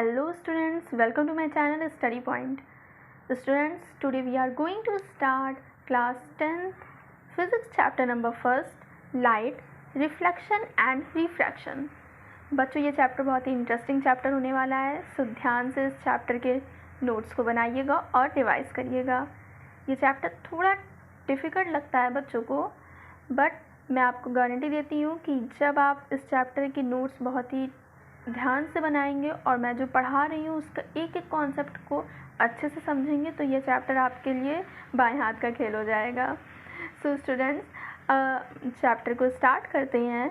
Hello students, welcome to my channel Study Point. Students, today we are going to start class 10th physics chapter number 1st light, reflection and refraction. बच्चों ये chapter बहुत ही interesting chapter होने वाला है, सो ध्यान से इस chapter के नोट्स को बनाइएगा और रिवाइज करिएगा। ये चैप्टर थोड़ा डिफ़िकल्ट लगता है बच्चों को, बट मैं आपको गारंटी देती हूँ कि जब आप इस चैप्टर के नोट्स बहुत ही ध्यान से बनाएंगे और मैं जो पढ़ा रही हूँ उसका एक एक कॉन्सेप्ट को अच्छे से समझेंगे तो ये चैप्टर आपके लिए बाएं हाथ का खेल हो जाएगा। सो स्टूडेंट्स, चैप्टर को स्टार्ट करते हैं।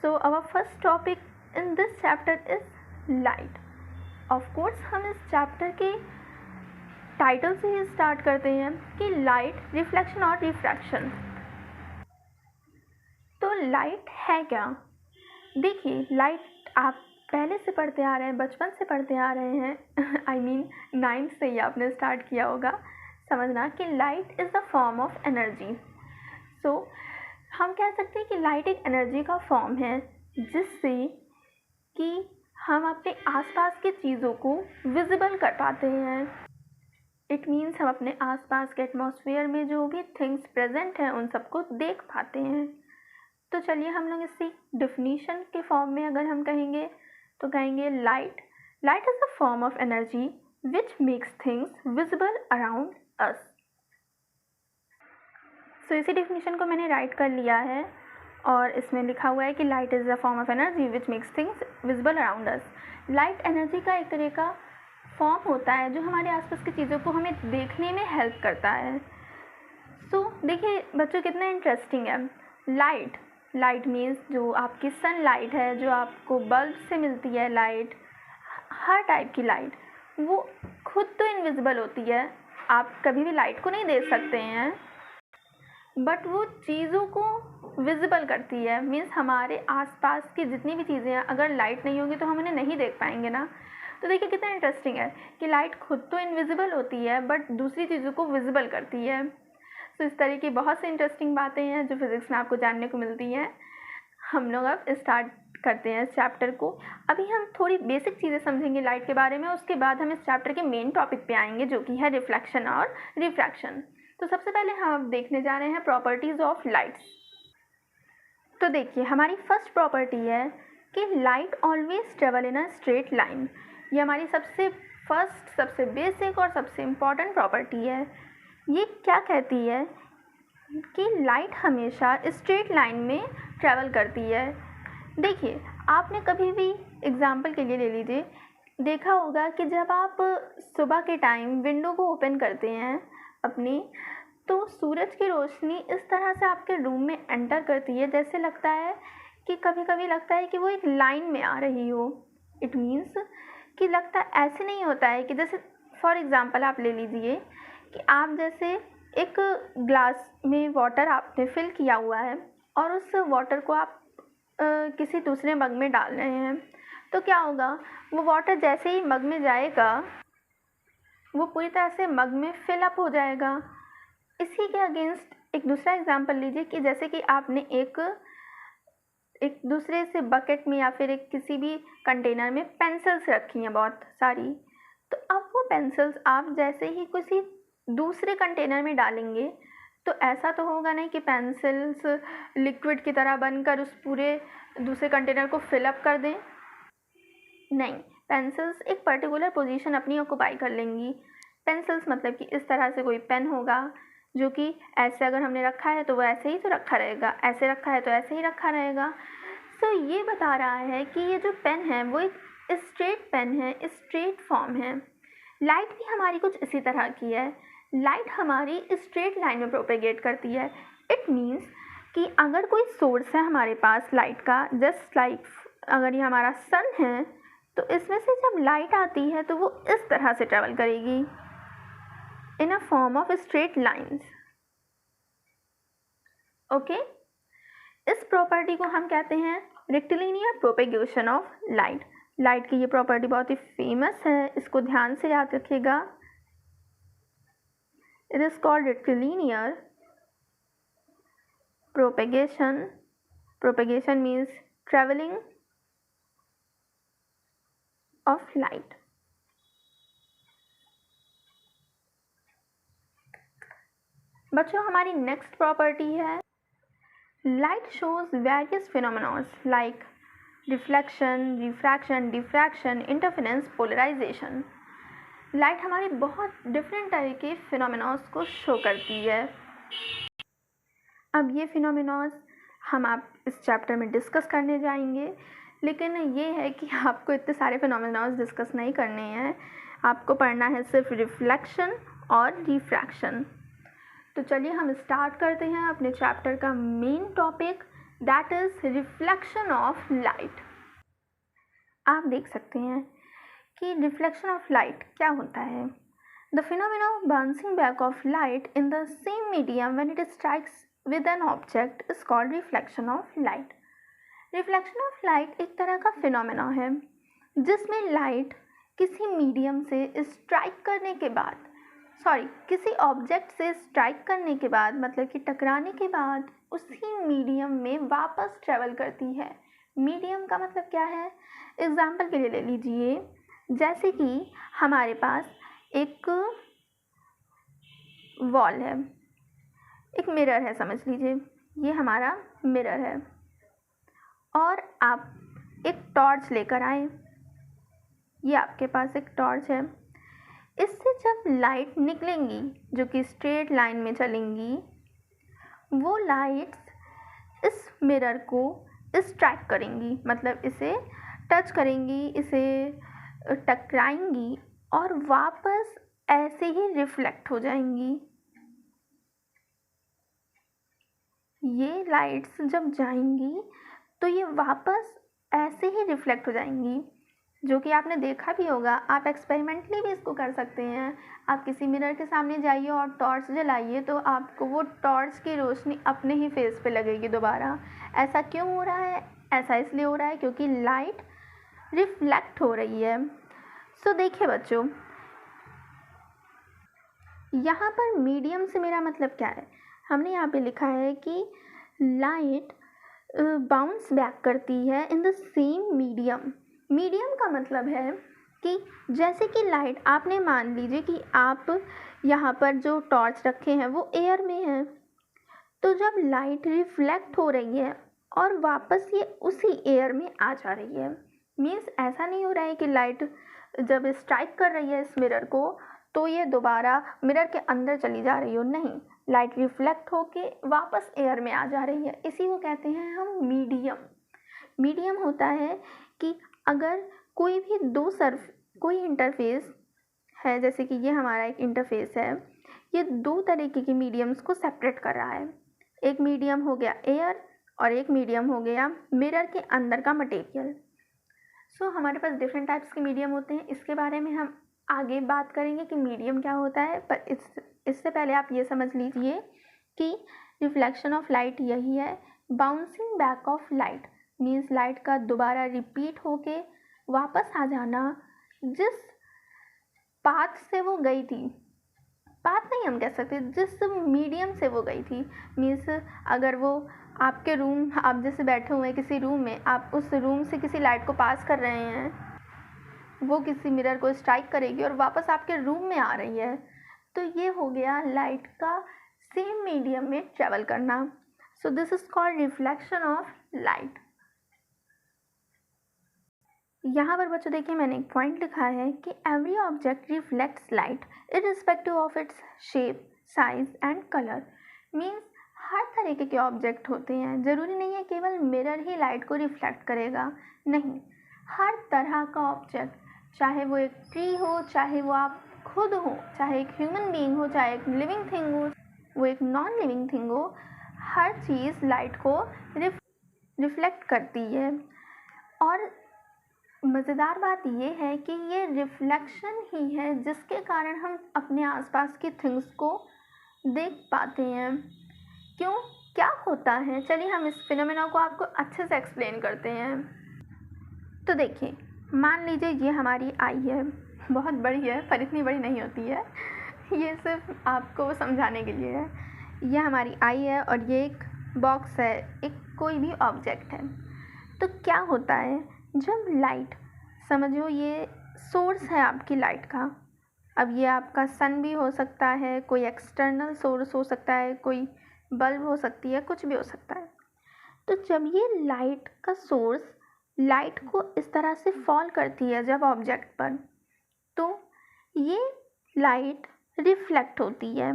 So our first topic in this chapter is light. Of course हम इस चैप्टर के टाइटल से ही स्टार्ट करते हैं कि लाइट, रिफ्लेक्शन और रिफ्रैक्शन। तो लाइट है क्या? देखिए, लाइट आप पहले से पढ़ते आ रहे हैं, बचपन से पढ़ते आ रहे हैं, आई मीन 9th से ही आपने स्टार्ट किया होगा समझना कि light is the form of energy. So हम कह सकते हैं कि लाइट एक एनर्जी का फॉर्म है जिससे कि हम अपने आसपास की चीज़ों को विजिबल कर पाते हैं। इट मीन्स हम अपने आसपास के एटमॉस्फेयर में जो भी थिंग्स प्रेजेंट हैं उन सबको देख पाते हैं। तो चलिए हम लोग इसी डिफिनीशन के फॉर्म में अगर हम कहेंगे तो कहेंगे light is a form of energy which makes things visible around us. So इसी डिफिनीशन को मैंने राइट कर लिया है और इसमें लिखा हुआ है कि light is a form of energy which makes things visible around us. Light energy का एक तरह का फॉर्म होता है जो हमारे आसपास की चीज़ों को हमें देखने में हेल्प करता है। सो देखिए बच्चों कितना इंटरेस्टिंग है। लाइट मीन्स जो आपकी सनलाइट है, जो आपको बल्ब से मिलती है लाइट, हर टाइप की लाइट, वो खुद तो इनविजिबल होती है, आप कभी भी लाइट को नहीं देख सकते हैं, बट वो चीज़ों को विजिबल करती है। मीन्स हमारे आसपास की जितनी भी चीज़ें हैं, अगर लाइट नहीं होगी तो हम उन्हें नहीं देख पाएंगे ना। तो देखिए कितना इंटरेस्टिंग है कि लाइट खुद तो इनविजिबल होती है बट दूसरी चीज़ों को विजिबल करती है। तो इस तरह की बहुत सी इंटरेस्टिंग बातें हैं जो फिज़िक्स में आपको जानने को मिलती हैं। हम लोग अब स्टार्ट करते हैं इस चैप्टर को। अभी हम थोड़ी बेसिक चीज़ें समझेंगे लाइट के बारे में, उसके बाद हम इस चैप्टर के मेन टॉपिक पे आएंगे जो कि है रिफ्लेक्शन और रिफ्रैक्शन। तो सबसे पहले हम देखने जा रहे हैं प्रॉपर्टीज़ ऑफ लाइट्स। तो देखिए हमारी फर्स्ट प्रॉपर्टी है कि light always travel in a straight line. ये हमारी सबसे फर्स्ट, सबसे बेसिक और सबसे इम्पॉर्टेंट प्रॉपर्टी है। ये क्या कहती है कि लाइट हमेशा स्ट्रेट लाइन में ट्रैवल करती है। देखिए आपने कभी भी एग्ज़ाम्पल के लिए ले लीजिए, देखा होगा कि जब आप सुबह के टाइम विंडो को ओपन करते हैं अपनी, तो सूरज की रोशनी इस तरह से आपके रूम में एंटर करती है जैसे लगता है कि कभी कभी लगता है कि वो एक लाइन में आ रही हो। इट मीन्स कि लगता ऐसे नहीं होता है कि जैसे फॉर एग्ज़ाम्पल आप ले लीजिए कि आप जैसे एक ग्लास में वाटर आपने फिल किया हुआ है और उस वाटर को आप किसी दूसरे मग में डाल रहे हैं, तो क्या होगा, वो वाटर जैसे ही मग में जाएगा वो पूरी तरह से मग में फिल अप हो जाएगा। इसी के अगेंस्ट एक दूसरा एग्जांपल लीजिए कि जैसे कि आपने एक दूसरे से बकेट में या फिर एक किसी भी कंटेनर में पेंसिल्स रखी हैं बहुत सारी, तो अब वो पेंसिल्स आप जैसे ही किसी दूसरे कंटेनर में डालेंगे तो ऐसा तो होगा नहीं कि पेंसिल्स लिक्विड की तरह बनकर उस पूरे दूसरे कंटेनर को फिलअप कर दें। नहीं, पेंसिल्स एक पर्टिकुलर पोजीशन अपनी ऑक्यूपाई कर लेंगी। पेंसिल्स मतलब कि इस तरह से कोई पेन होगा जो कि ऐसे अगर हमने रखा है तो वो ऐसे ही तो रखा रहेगा, ऐसे रखा है तो ऐसे ही रखा रहेगा। सो ये बता रहा है कि ये जो पेन है वो एक स्ट्रेट पेन है, स्ट्रेट फॉर्म है। लाइट भी हमारी कुछ इसी तरह की है। लाइट हमारी स्ट्रेट लाइन में प्रोपेगेट करती है। इट मीन्स कि अगर कोई सोर्स है हमारे पास लाइट का, जस्ट लाइक अगर ये हमारा सन है, तो इसमें से जब लाइट आती है तो वो इस तरह से ट्रेवल करेगी in a form of straight lines. Okay, इस प्रॉपर्टी को हम कहते हैं rectilinear propagation of light. Light की ये प्रॉपर्टी बहुत ही फेमस है, इसको ध्यान से याद रखिएगा। It is called rectilinear propagation. Propagation means traveling of light. बच्चों हमारी नेक्स्ट प्रॉपर्टी है light shows various phenomenons like reflection, refraction, diffraction, interference, polarisation. Light हमारे बहुत डिफरेंट तरह के फिनोमेनॉस को शो करती है। अब ये फिनोमेनॉस हम आप इस चैप्टर में डिस्कस करने जाएंगे, लेकिन ये है कि आपको इतने सारे फिनोमेनॉस डिस्कस नहीं करने हैं, आपको पढ़ना है सिर्फ रिफ्लेक्शन और रिफ्रैक्शन। तो चलिए हम स्टार्ट करते हैं अपने चैप्टर का main topic, that is reflection of light. आप देख सकते हैं कि रिफ्लेक्शन ऑफ लाइट क्या होता है। The phenomena of bouncing back of light in the same medium when it strikes with an object is called reflection of light. Reflection of light एक तरह का फिनोमेना है जिसमें लाइट किसी मीडियम से स्ट्राइक करने के बाद किसी ऑब्जेक्ट से स्ट्राइक करने के बाद मतलब कि टकराने के बाद उसी मीडियम में वापस ट्रेवल करती है। मीडियम का मतलब क्या है, एग्जाम्पल के लिए ले लीजिए, जैसे कि हमारे पास एक वॉल है, एक मिरर है, समझ लीजिए ये हमारा मिरर है, और आप एक टॉर्च लेकर आए, ये आपके पास एक टॉर्च है। इससे जब लाइट निकलेंगी जो कि स्ट्रेट लाइन में चलेंगी, वो लाइट्स इस मिरर को स्ट्राइक करेंगी, मतलब इसे टच करेंगी, इसे टकराएंगी और वापस ऐसे ही रिफ्लेक्ट हो जाएंगी। ये लाइट्स जब जाएंगी तो ये वापस ऐसे ही रिफ्लेक्ट हो जाएंगी, जो कि आपने देखा भी होगा। आप एक्सपेरिमेंटली भी इसको कर सकते हैं। आप किसी मिरर के सामने जाइए और टॉर्च जलाइए तो आपको वो टॉर्च की रोशनी अपने ही फेस पे लगेगी दोबारा। ऐसा क्यों हो रहा है? ऐसा इसलिए हो रहा है क्योंकि लाइट रिफ्लेक्ट हो रही है। सो देखिए बच्चों, यहाँ पर मीडियम से मेरा मतलब क्या है, हमने यहाँ पे लिखा है कि लाइट बाउंस बैक करती है in the same medium. Medium का मतलब है कि जैसे कि लाइट, आपने मान लीजिए कि आप यहाँ पर जो टॉर्च रखे हैं वो एयर में है, तो जब लाइट रिफ्लेक्ट हो रही है और वापस ये उसी एयर में आ जा रही है, मीन्स ऐसा नहीं हो रहा है कि लाइट जब स्ट्राइक कर रही है इस मिरर को तो ये दोबारा मिरर के अंदर चली जा रही हो, नहीं, लाइट रिफ्लेक्ट होके वापस एयर में आ जा रही है। इसी को कहते हैं हम मीडियम। मीडियम होता है कि अगर कोई भी कोई इंटरफेस है, जैसे कि ये हमारा एक इंटरफेस है, ये दो तरीके के मीडियम्स को सेपरेट कर रहा है। एक मीडियम हो गया एयर और एक मीडियम हो गया मिरर के अंदर का मटेरियल। सो हमारे पास डिफरेंट टाइप्स के मीडियम होते हैं, इसके बारे में हम आगे बात करेंगे कि मीडियम क्या होता है, पर इससे पहले आप ये समझ लीजिए कि रिफ्लेक्शन ऑफ लाइट यही है, bouncing back of light means light का दोबारा रिपीट होके वापस आ जाना जिस पाथ से वो गई थी, पाथ नहीं हम कह सकते, जिस मीडियम से वो गई थी। मीन्स अगर वो आपके रूम, आप जैसे बैठे हुए हैं किसी रूम में, आप उस रूम से किसी लाइट को पास कर रहे हैं, वो किसी मिरर को स्ट्राइक करेगी और वापस आपके रूम में आ रही है, तो ये हो गया लाइट का सेम मीडियम में ट्रेवल करना। So this is called reflection of light. यहाँ पर बच्चों देखिए मैंने एक पॉइंट लिखा है कि every object reflects light irrespective of its shape, size and colour. Means हर तरीके के ऑब्जेक्ट होते हैं, ज़रूरी नहीं है केवल मिरर ही लाइट को रिफ्लेक्ट करेगा, नहीं, हर तरह का ऑब्जेक्ट, चाहे वो एक ट्री हो, चाहे वो आप खुद हो, चाहे एक ह्यूमन बीइंग हो, चाहे एक लिविंग थिंग हो, वो एक नॉन लिविंग थिंग हो, हर चीज़ लाइट को रिफ्लेक्ट करती है। और मज़ेदार बात ये है कि ये रिफ्लेक्शन ही है जिसके कारण हम अपने आसपास की थिंग्स को देख पाते हैं। क्यों, क्या होता है, चलिए हम इस फिनोमेना को आपको अच्छे से एक्सप्लेन करते हैं। तो देखिए, मान लीजिए ये हमारी आई है, बहुत बड़ी है पर इतनी बड़ी नहीं होती है, ये सिर्फ आपको समझाने के लिए है। ये हमारी आई है और ये एक बॉक्स है, एक कोई भी ऑब्जेक्ट है। तो क्या होता है, जब लाइट, समझो ये सोर्स है आपकी लाइट का, अब ये आपका सन भी हो सकता है, कोई एक्सटर्नल सोर्स हो सकता है, कोई बल्ब हो सकती है, कुछ भी हो सकता है। तो जब ये लाइट का सोर्स लाइट को इस तरह से फॉल करती है जब ऑब्जेक्ट पर, तो ये लाइट रिफ्लेक्ट होती है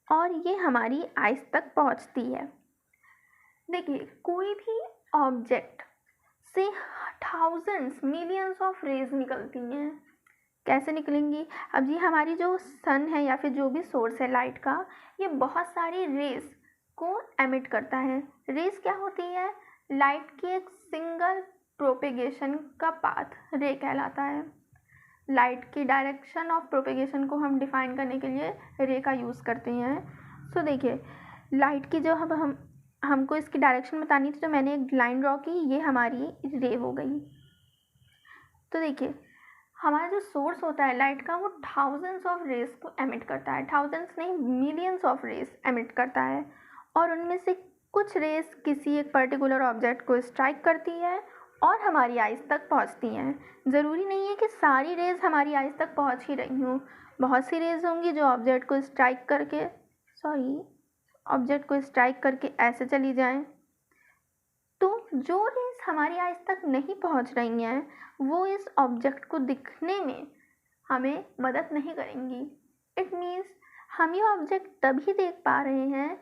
और ये हमारी आइज़ तक पहुंचती है। देखिए, कोई भी ऑब्जेक्ट से थाउजेंड्स मिलियंस ऑफ रेज निकलती हैं। कैसे निकलेंगी? अब ये हमारी जो सन है या फिर जो भी सोर्स है लाइट का, ये बहुत सारी रेज को एमिट करता है। रेज क्या होती है? लाइट की एक सिंगल प्रोपेगेशन का पाथ रे कहलाता है। लाइट की डायरेक्शन ऑफ प्रोपेगेशन को हम डिफाइन करने के लिए रे का यूज़ करते हैं। सो देखिए, लाइट की जो हमको इसकी डायरेक्शन बतानी थी, तो मैंने एक लाइन ड्रॉ की, ये हमारी रे हो गई। तो देखिए, हमारा जो सोर्स होता है लाइट का, वो थाउजेंड्स ऑफ रेज को एमिट करता है, थाउजेंड्स नहीं मिलियंस ऑफ रेज एमिट करता है, और उनमें से कुछ रेज किसी एक पर्टिकुलर ऑब्जेक्ट को स्ट्राइक करती है और हमारी आइज़ तक पहुंचती हैं। ज़रूरी नहीं है कि सारी रेज हमारी आइज़ तक पहुंच ही रही हों। बहुत सी रेज होंगी जो ऑब्जेक्ट को स्ट्राइक करके ऐसे चली जाएं। तो जो रेज हमारी आइज़ तक नहीं पहुंच रही हैं, वो इस ऑब्जेक्ट को दिखने में हमें मदद नहीं करेंगी। इट मीन्स हम ये ऑब्जेक्ट तभी देख पा रहे हैं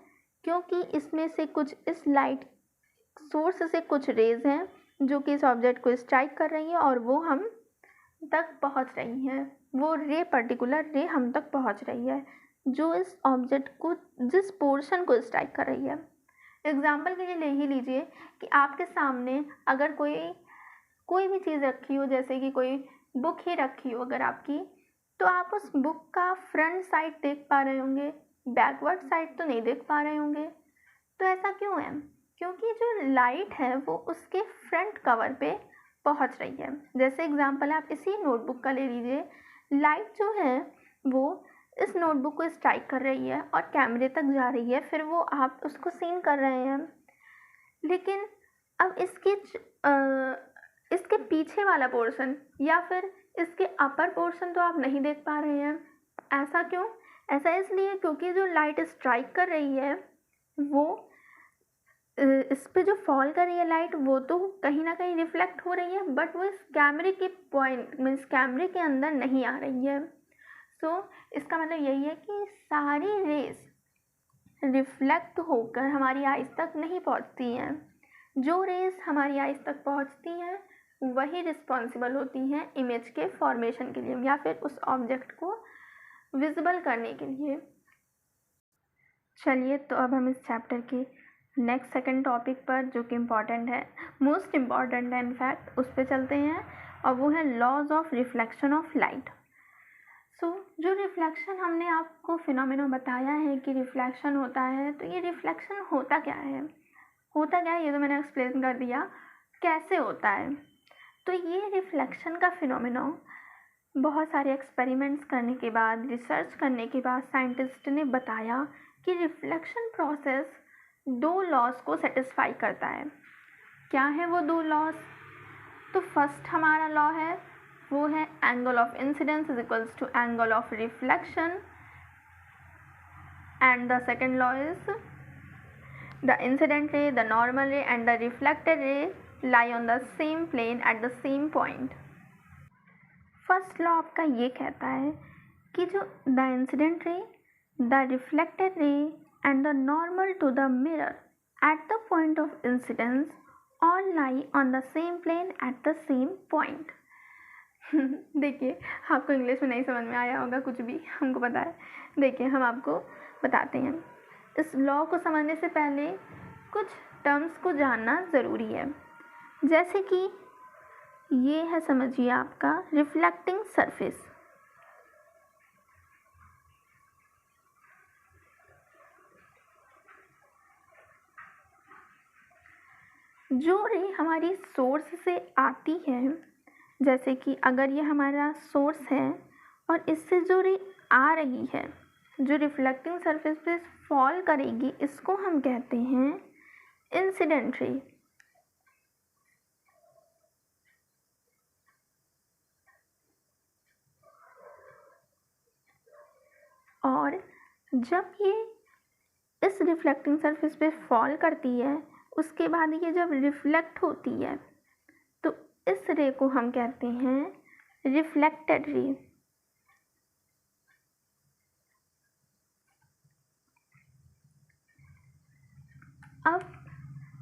क्योंकि इसमें से कुछ, इस लाइट सोर्स से कुछ रेज हैं जो कि इस ऑब्जेक्ट को स्ट्राइक कर रही हैं और वो हम तक पहुंच रही हैं। वो पर्टिकुलर रे हम तक पहुंच रही है जो इस ऑब्जेक्ट को, जिस पोर्शन को स्ट्राइक कर रही है। एग्जाम्पल के लिए ले ही लीजिए कि आपके सामने अगर कोई भी चीज़ रखी हो, जैसे कि कोई बुक ही रखी हो अगर आपकी, तो आप उस बुक का फ्रंट साइड देख पा रहे होंगे, बैकवर्ड साइड तो नहीं देख पा रहे होंगे। तो ऐसा क्यों है? क्योंकि जो लाइट है वो उसके फ्रंट कवर पे पहुंच रही है। जैसे एग्जांपल आप इसी नोटबुक का ले लीजिए, लाइट जो है वो इस नोटबुक को स्ट्राइक कर रही है और कैमरे तक जा रही है, फिर वो आप उसको सीन कर रहे हैं। लेकिन अब इसके पीछे वाला पोर्शन या फिर इसके अपर पोर्शन तो आप नहीं देख पा रहे हैं। ऐसा क्यों? ऐसा इसलिए क्योंकि जो लाइट स्ट्राइक कर रही है वो इस पे जो फॉल कर रही है लाइट, वो तो कहीं ना कहीं रिफ्लेक्ट हो रही है, बट वो इस कैमरे के पॉइंट मीन्स कैमरे के अंदर नहीं आ रही है। सो इसका मतलब यही है कि सारी रेज रिफ्लेक्ट होकर हमारी आइज़ तक नहीं पहुंचती हैं। जो रेज हमारी आइज़ तक पहुंचती हैं वही रिस्पॉन्सिबल होती हैं इमेज के फॉर्मेशन के लिए या फिर उस ऑब्जेक्ट को विजिबल करने के लिए। चलिए, तो अब हम इस चैप्टर के नेक्स्ट सेकंड टॉपिक पर, जो कि इम्पॉर्टेंट है, मोस्ट इम्पॉर्टेंट है इनफैक्ट, उस पर चलते हैं, और वो है laws of reflection of light. So जो रिफ्लेक्शन हमने आपको फिनोमेना बताया है कि रिफ्लेक्शन होता है, तो ये रिफ्लेक्शन होता क्या है ये तो मैंने एक्सप्लेन कर दिया कैसे होता है। तो ये रिफ्लेक्शन का फिनोमेना बहुत सारे एक्सपेरिमेंट्स करने के बाद, रिसर्च करने के बाद साइंटिस्ट ने बताया कि रिफ्लेक्शन प्रोसेस 2 लॉज को सेटिस्फाई करता है। क्या है वो 2 लॉज? तो फर्स्ट हमारा लॉ है, वो है angle of incidence is equals to angle of reflection, and the second law is the incident ray, the normal ray and the reflected ray lie on the same plane at the same point. First law आपका ये कहता है कि जो the incident ray, the reflected ray and the normal to the mirror at the point of incidence all lie on the same plane at the same point. देखिए, आपको English में नहीं समझ में आया होगा कुछ भी, हमको पता है। देखिए, हम आपको बताते हैं। इस लॉ को समझने से पहले कुछ टर्म्स को जानना ज़रूरी है, जैसे कि ये है, समझिए, आपका रिफ्लेक्टिंग सरफेस। जो रे हमारी सोर्स से आती है, जैसे कि अगर ये हमारा सोर्स है और इससे जो रे आ रही है, जो रिफ्लेक्टिंग सरफेस पे फॉल करेगी, इसको हम कहते हैं इंसिडेंट रे। और जब ये इस रिफ्लेक्टिंग सरफेस पे फॉल करती है, उसके बाद ये जब रिफ्लेक्ट होती है तो इस रे को हम कहते हैं रिफ्लेक्टेड रे। अब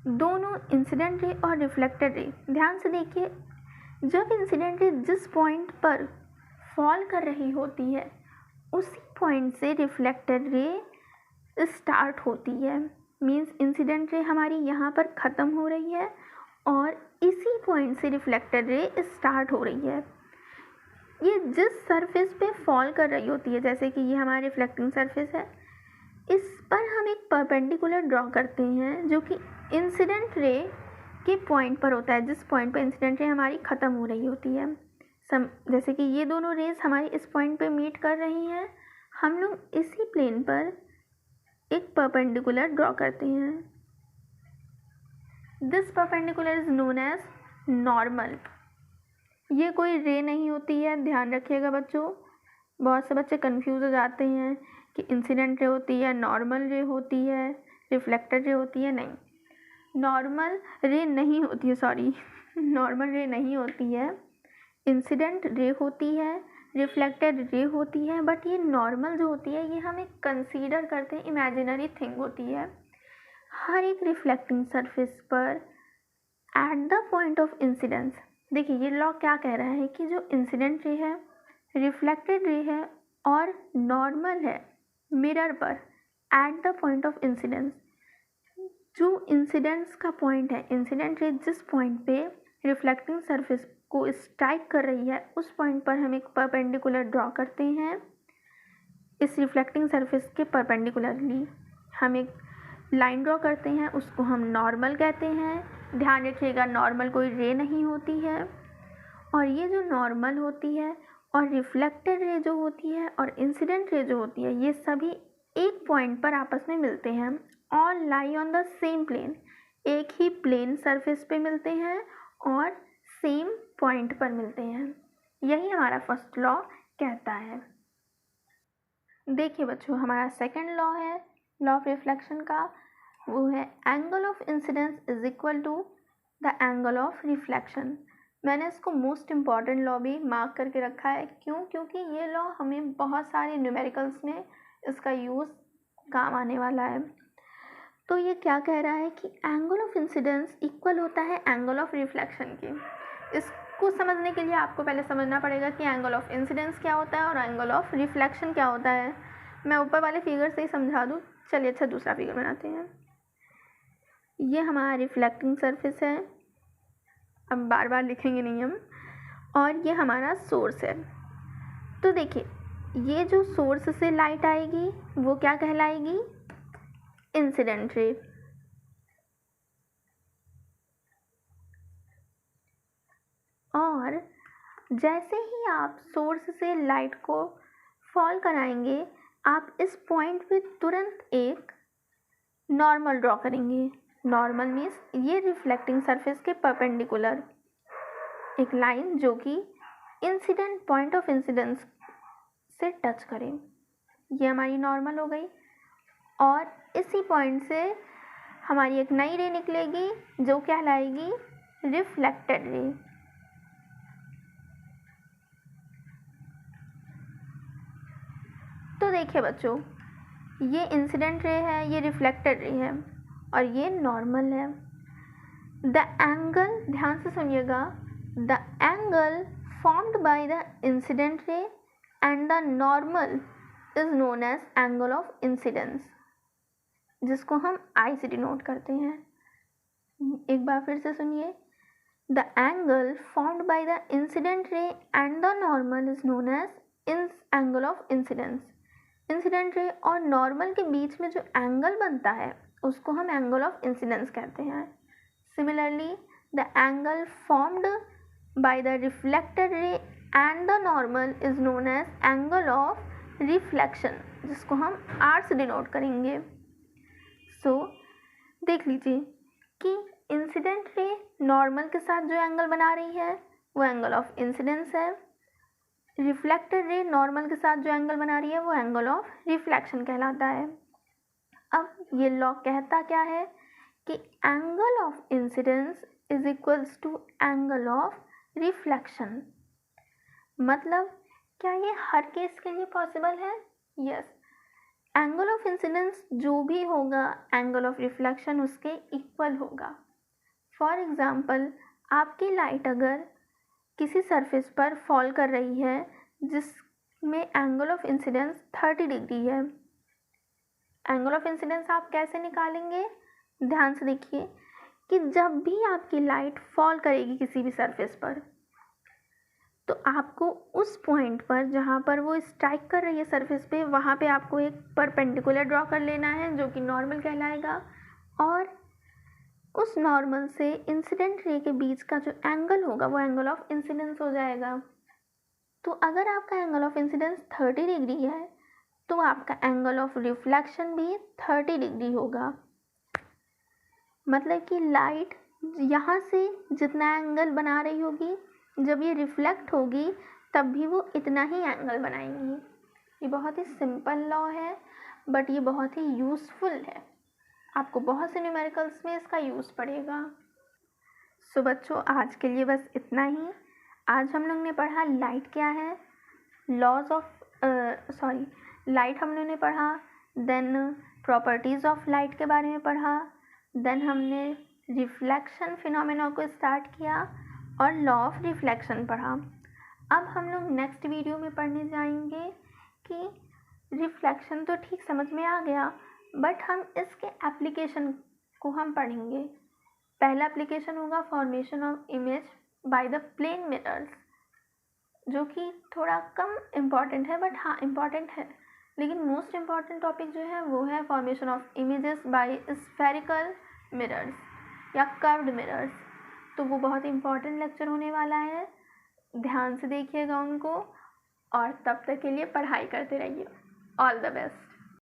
दोनों इंसिडेंट रे और रिफ्लेक्टेड रे, ध्यान से देखिए, जब इंसिडेंट रे जिस पॉइंट पर फॉल कर रही होती है उसी पॉइंट से रिफ्लेक्टेड रे स्टार्ट होती है। मीन्स इंसिडेंट रे हमारी यहाँ पर ख़त्म हो रही है और इसी पॉइंट से रिफ्लेक्टेड रे स्टार्ट हो रही है। ये जिस सरफेस पे फॉल कर रही होती है, जैसे कि ये हमारा रिफ्लेक्टिंग सरफेस है, इस पर हम एक परपेंडिकुलर ड्रॉ करते हैं जो कि इंसिडेंट रे के पॉइंट पर होता है, जिस पॉइंट पर इंसिडेंट रे हमारी ख़त्म हो रही होती है। जैसे कि ये दोनों रेज हमारी इस पॉइंट पे मीट कर रही हैं, हम लोग इसी प्लेन पर एक परपेंडिकुलर ड्रॉ करते हैं। This perpendicular is known as normal. ये कोई रे नहीं होती है, ध्यान रखिएगा बच्चों। बहुत से बच्चे कंफ्यूज हो जाते हैं कि इंसिडेंट रे होती है, नॉर्मल रे होती है, रिफ्लेक्टेड रे होती है। नहीं, नॉर्मल रे नहीं होती है, सॉरी नॉर्मल रे नहीं होती है, इंसिडेंट रे होती है, रिफ्लेक्टेड रे होती है। बट ये नॉर्मल जो होती है ये हम एक कंसीडर करते हैं इमेजिनरी थिंग होती है। हर एक रिफ्लेक्टिंग सरफेस पर at the point of incidence, देखिए ये लॉ क्या कह रहा है कि जो इंसिडेंट रे है, रिफ्लेक्टेड रे है और नॉर्मल है मिरर पर at the point of incidence, जो इंसिडेंस का पॉइंट है, इंसिडेंट रे जिस पॉइंट पे रिफ्लेक्टिंग सरफेस को स्ट्राइक कर रही है उस पॉइंट पर हम एक परपेंडिकुलर ड्रॉ करते हैं। इस रिफ्लेक्टिंग सरफेस के परपेंडिकुलरली हम एक लाइन ड्रॉ करते हैं, उसको हम नॉर्मल कहते हैं। ध्यान रखिएगा, नॉर्मल कोई रे नहीं होती है। और ये जो नॉर्मल होती है और रिफ्लेक्टेड रे जो होती है और इंसिडेंट रे जो होती है, ये सभी एक पॉइंट पर आपस में मिलते हैं। All lie on the same plane, एक ही प्लेन सरफेस पे मिलते हैं और सेम पॉइंट पर मिलते हैं। यही हमारा फर्स्ट लॉ कहता है। देखिए बच्चों, हमारा सेकंड लॉ है लॉ ऑफ रिफ्लेक्शन का, वो है angle of incidence is equal to the angle of reflection. मैंने इसको मोस्ट इम्पॉर्टेंट लॉ भी मार्क करके रखा है। क्यों? क्योंकि ये लॉ हमें बहुत सारे न्यूमेरिकल्स में इसका यूज़ काम आने वाला है। तो ये क्या कह रहा है कि एंगल ऑफ इंसिडेंस इक्वल होता है एंगल ऑफ रिफ्लेक्शन के। इसको समझने के लिए आपको पहले समझना पड़ेगा कि एंगल ऑफ इंसिडेंस क्या होता है और एंगल ऑफ रिफ्लेक्शन क्या होता है। मैं ऊपर वाले फिगर से ही समझा दूँ। चलिए अच्छा दूसरा फिगर बनाते हैं। ये हमारा रिफ्लेक्टिंग सरफेस है, अब बार बार लिखेंगे नहीं हम, और ये हमारा सोर्स है। तो देखिए, ये जो सोर्स से लाइट आएगी वो क्या कहलाएगी? Incident ray. और जैसे ही आप सोर्स से लाइट को फॉल कराएंगे, आप इस पॉइंट पे तुरंत एक नॉर्मल ड्रॉ करेंगे। नॉर्मल मीन्स ये रिफ्लेक्टिंग सरफेस के परपेंडिकुलर एक लाइन जो कि इंसिडेंट पॉइंट ऑफ इंसिडेंस से टच करे। ये हमारी नॉर्मल हो गई। और इसी पॉइंट से हमारी एक नई रे निकलेगी जो कहलाएगी रिफ्लेक्टेड रे। तो देखिए बच्चों, ये इंसिडेंट रे है, ये रिफ्लेक्टेड रे है और ये नॉर्मल है। द एंगल, ध्यान से सुनिएगा, the angle formed by the incident ray and the normal is known as angle of incidence, जिसको हम आई से डिनोट करते हैं। एक बार फिर से सुनिए, the angle formed by the incident ray and the normal is known as angle of incidence. Incident ray और नॉर्मल के बीच में जो एंगल बनता है उसको हम एंगल ऑफ इंसिडेंस कहते हैं। Similarly the angle formed by the reflected ray and the normal is known as angle of reflection, जिसको हम आर से डिनोट करेंगे। सो देख लीजिए कि इंसिडेंट रे नॉर्मल के साथ जो एंगल बना रही है वो एंगल ऑफ इंसिडेंस है, रिफ्लेक्टेड रे नॉर्मल के साथ जो एंगल बना रही है वो एंगल ऑफ रिफ्लेक्शन कहलाता है। अब ये लॉ कहता क्या है कि angle of incidence is equals to angle of reflection. मतलब क्या ये हर केस के लिए पॉसिबल है? यस, एंगल ऑफ इंसिडेंस जो भी होगा एंगल ऑफ रिफ्लेक्शन उसके इक्वल होगा। फॉर एग्ज़ाम्पल, आपकी लाइट अगर किसी सरफेस पर फॉल कर रही है जिसमें एंगल ऑफ इंसिडेंस 30 डिग्री है। एंगल ऑफ इंसिडेंस आप कैसे निकालेंगे? ध्यान से देखिए कि जब भी आपकी लाइट फॉल करेगी किसी भी सरफेस पर, तो आपको उस पॉइंट पर जहाँ पर वो स्ट्राइक कर रही है सरफेस पे, वहाँ पे आपको एक परपेंडिकुलर ड्रॉ कर लेना है जो कि नॉर्मल कहलाएगा, और उस नॉर्मल से इंसिडेंट रे के बीच का जो एंगल होगा वो एंगल ऑफ इंसिडेंस हो जाएगा। तो अगर आपका एंगल ऑफ इंसिडेंस 30 डिग्री है तो आपका एंगल ऑफ रिफ्लेक्शन भी 30 डिग्री होगा। मतलब कि लाइट यहाँ से जितना एंगल बना रही होगी, जब ये रिफ्लेक्ट होगी तब भी वो इतना ही एंगल बनाएंगी। ये बहुत ही सिंपल लॉ है बट ये बहुत ही यूज़फुल है। आपको बहुत से न्यूमेरिकल्स में इसका यूज़ पड़ेगा। सो बच्चों, आज के लिए बस इतना ही। आज हम लोग ने पढ़ा लाइट क्या है, लाइट हम लोग ने पढ़ा, देन प्रॉपर्टीज़ ऑफ लाइट के बारे में पढ़ा, देन हमने रिफ्लेक्शन फिनोमेना को स्टार्ट किया और लॉ ऑफ रिफ्लेक्शन पढ़ा। अब हम लोग नेक्स्ट वीडियो में पढ़ने जाएंगे कि रिफ्लेक्शन तो ठीक समझ में आ गया बट हम इसके एप्लीकेशन को हम पढ़ेंगे। पहला एप्लीकेशन होगा formation of image by the plane mirrors, जो कि थोड़ा कम इम्पॉर्टेंट है बट हाँ इम्पॉर्टेंट है। लेकिन मोस्ट इम्पॉर्टेंट टॉपिक जो है वो है formation of images by spherical mirrors या कर्व्ड मिरर्स। तो वो बहुत इम्पॉर्टेंट लेक्चर होने वाला है, ध्यान से देखिएगा उनको और तब तक के लिए पढ़ाई करते रहिए। All the best.